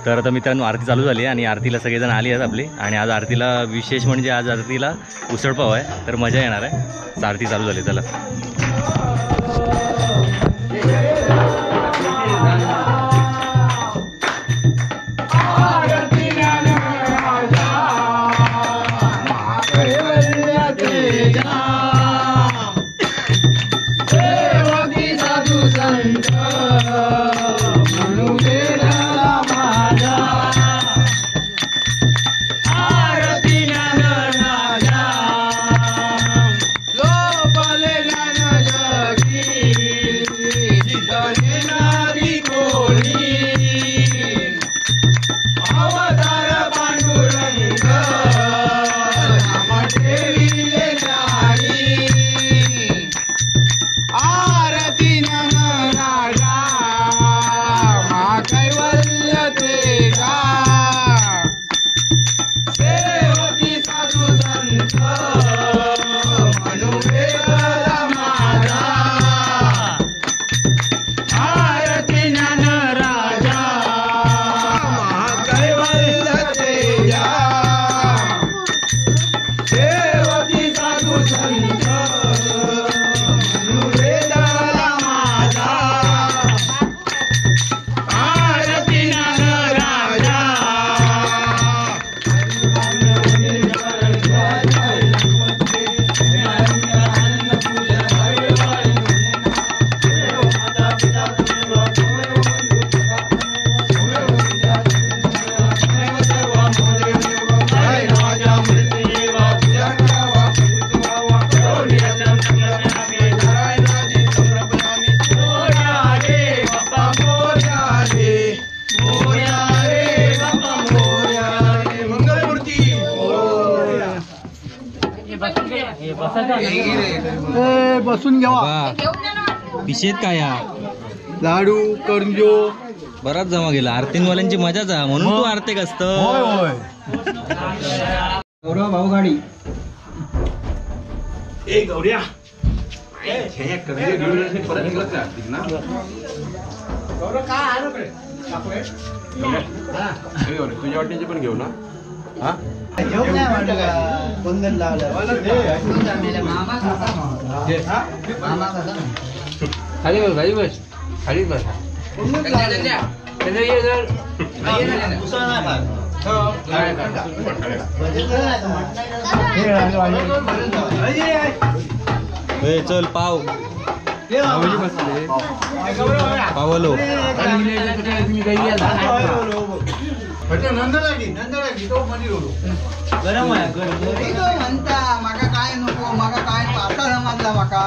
तर आता मित्रांनो आरती चालू झाली आणि आरतीला सगळेजण आली आहेत आपली आणि आज आरतीला विशेष म्हणजे आज आरतीला उसळपाव आहे तर मजा येणार आहे. आरती चालू झाली चला. बसून घ्यावा. विषेत काय लाडू करंजो बराच जमा गेला. आरतीवाल्यांची मजाच आहे म्हणून तू आरतीक असत. गौरव भाऊ गाडी गौऱ्या तुझ्या वाटेचे पण घेऊ ना. खाली बस खाली बस खाली बस. चल पाव पावलो गरम म्हणता माका काय नको माका काय आता समजला माका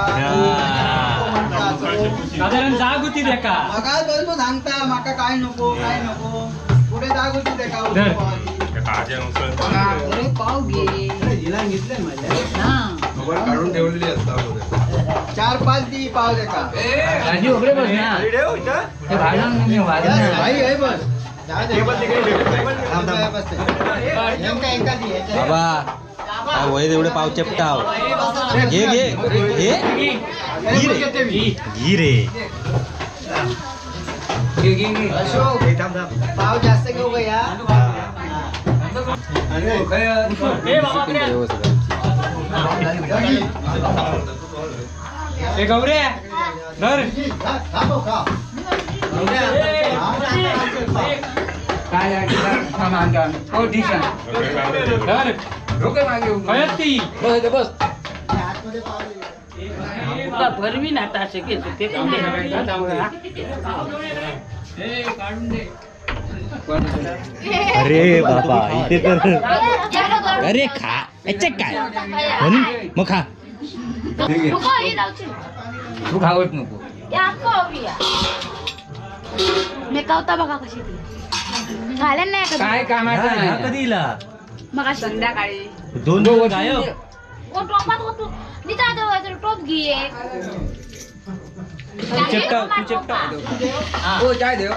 साधारण जाग होती देखा माका बरोबर सांगता माका काय नको पुढे जाग होती देखा. पाव घे काढून ठेवलेली असतात 4-5 दी पाव देखा. बाबा वय तेवढे पाव चेपटाव घे घे घी रे अशोक पाव जास्त घेऊ का या. गौरे धर भरवी नाता शकेल ते अरे बाबा इथे तर अरे खा याच्यात काय म्हणून मग खा. तू खावत नको मी कवता बघा कशी ती घालेन नाही काय कामाचा नाही. कधी इला मग संध्याकाळी 2 गायब कोण टोपात होतो निता देवाचं टोप घे. चेपटा तू चेपटा हो चाय देव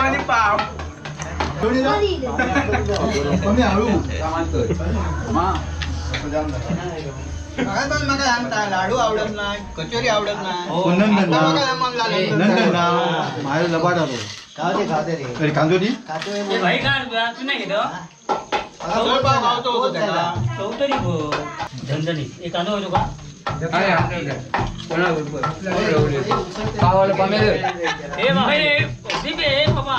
आणि पाव हळू मला सांगता लाडू आवडत नाही, कचोरी आवडत नाही. माझ्या लबाड आलो कांदो दी ए भाई का तू नाही घेतो चौतरी झणझणीत एक कांदा होतो का पावाला पामेल ए भाई दीप ए बाबा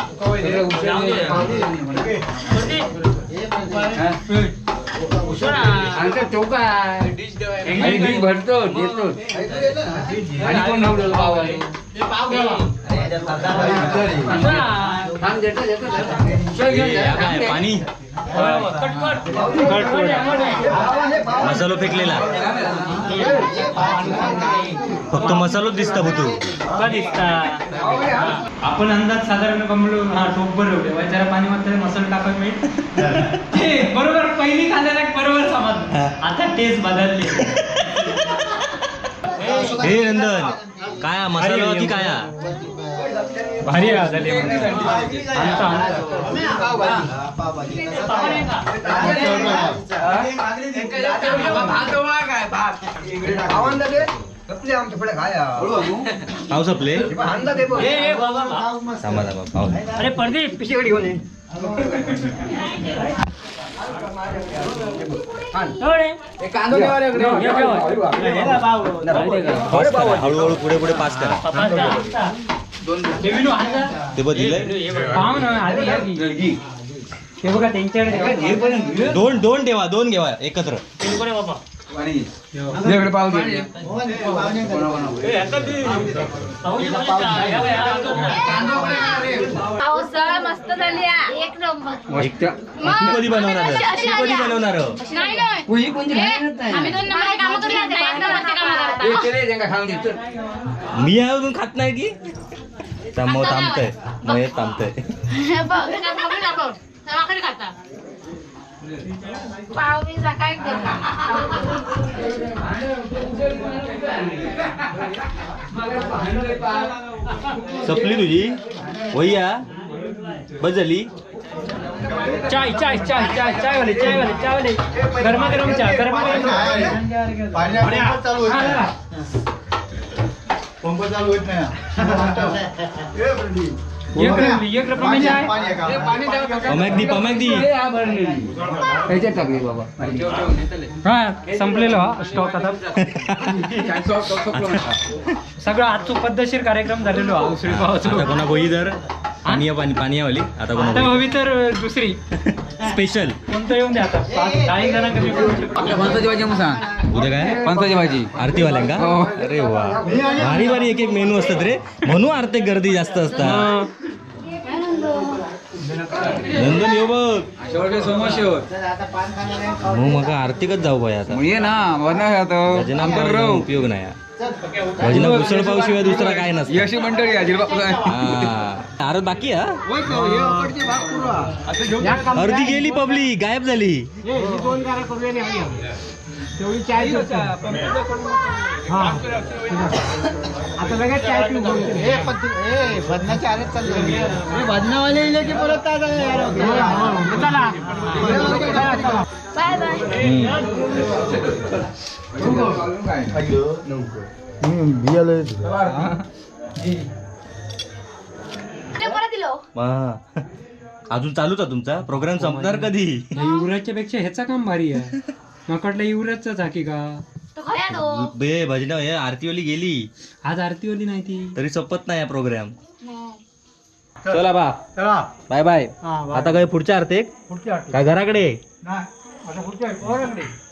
चौका आणि भरतो देतो आणि कोण नवलं पावाले पाणी मसालो फेकलेला फक्त मसालोच दिसता तू का दिसता आपण अंदाज साधारण कमलो हा टोप बरोबर जरा पाणी मात्र मसाला टाकत मी ते बरोबर पहिली खाल्ल्याला बरोबर समज आता टेस्ट बदलली. हे नंदन काय मसाला होती काय भारी झाली पाव संपले अरे प्रदीप पिशेकडे घेऊन ये हळूहळू पुढे पुढे पास करा ते बघितलंय हे बघा त्यांच्याकडे दोन ठेवा दोन घेवा एकत्र बाबा पाव दे पावसाळा मस्त झाली एक नंबर. तू कधी बनवणार तू कधी बनवणार नाही आम्ही 2 नंबर काम करू एक नंबरचे काम करता. मी अजून खात नाही की मग थांबतय मग थांबतय पाव मी सकाळी सपली तुझी वैया बस झाली चाय चाय चाय चाय चाय वाले गरमागरम चहा गरमागरम पंप चालू होत नाही एक रुपये चाय पमॅक दी त्याच्यात टाकली बाबा हा संपलेलो हा स्टॉक आता सगळं आजचं पद्धतशीर कार्यक्रम झालेलो हा उसळी पावाचा. आता कोणा गोई तर पाणी वाली आता आता कोणा हवी तर दुसरी स्पेशल कोणतं येऊन द्या आता 10 जणांना कमी करू शकतो. पंचाची भाजी मग सांग उद्या काय पंचाची भाजी आरतीवाल्यांका हो. अरे वा भारी भारी एक एक मेनू असतात रे म्हणून आर्थिक गर्दी जास्त असतात. नंदन येऊ बघ मग मग आर्थिकच जाऊ बाय आता ये ना भजना पाव उपयोग नाही भजना उसळ पाव शिवाय दुसरा काय नसतं. यशी मंडळी अरे बाकी हा अर्धी गेली पब्लिक गायब झाली. आता लगेच चाय पिऊ भजनाच्या आलेच चालले भजनावाले येले की परत काय चला बाय बाय. कोणा दिलो अजून चालूच आहे तुमचा प्रोग्राम संपणार कधी. युवराजच्या पेक्षा ह्याचा काम भारी आहे. नकडला युवराजचाच हाकी का तो खया दो बे भजना हे आरतीवाली गेली आज आरतीवाली नाही ती तरी संपत नाही प्रोग्राम. चला बा बाय बाय. आता काय पुढच्या आरतीक काय घराकडे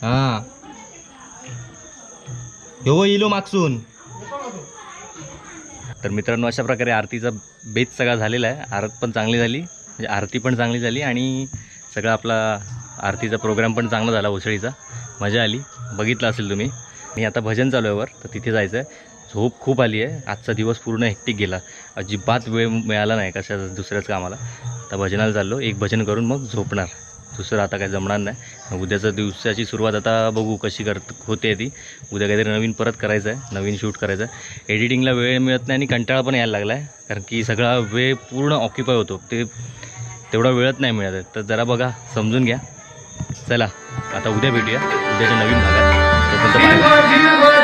हा हो येलो मागसून. तर मित्रांनो अशा प्रकारे आरतीचा बेत सगळा झालेला आहे. आरत पण चांगली झाली म्हणजे आरती पण चांगली झाली आणि सगळा आपला आरतीचा प्रोग्राम पण चांगला झाला उसळीचा. मजा आली बघितलं असेल तुम्ही. मी आता भजन चालू आहे वर तर तिथे जायचं आहे. झोप खूप आली आहे. आजचा दिवस पूर्ण हेक्टिक गेला अजिबात वेळ मिळाला नाही कशा दुसऱ्याच कामाला. आता भजनाला चाललो एक भजन करून मग झोपणार. दुसरं आता काय जमणार नाही. उद्याच्या दिवसाची सुरुवात आता बघू कशी होते ती. उद्या काहीतरी नवीन परत करायचं आहे नवीन शूट करायचं आहे. एडिटिंगला वेळ मिळत नाही आणि कंटाळा पण यायला लागला आहे कारण की सगळा वेळ पूर्ण ऑक्युपाय होतो ते तेवढा वेळच नाही मिळत आहे. तर जरा बघा समजून घ्या. चला आता उद्या भेटूया उद्याच्या नवीन भागात. तोपर्यंत bye.